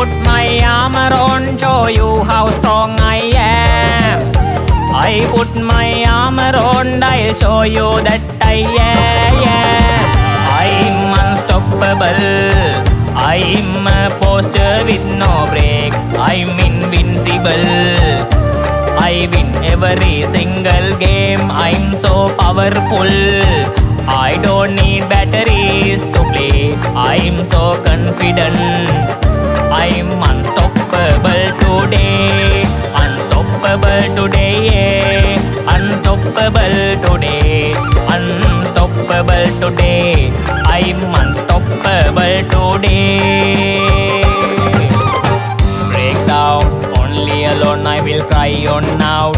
put my armor on, show you how strong I am. I put my armor on, I'll show you that I am. I'm unstoppable. I'm a poster with no brakes. I'm invincible. I win every single game. I'm so powerful. I don't need batteries to play. I'm so confident. I'm unstoppable today. Unstoppable today. Yeah. Unstoppable today. Unstoppable today. I'm unstoppable today. Break down, only alone I will cry on now.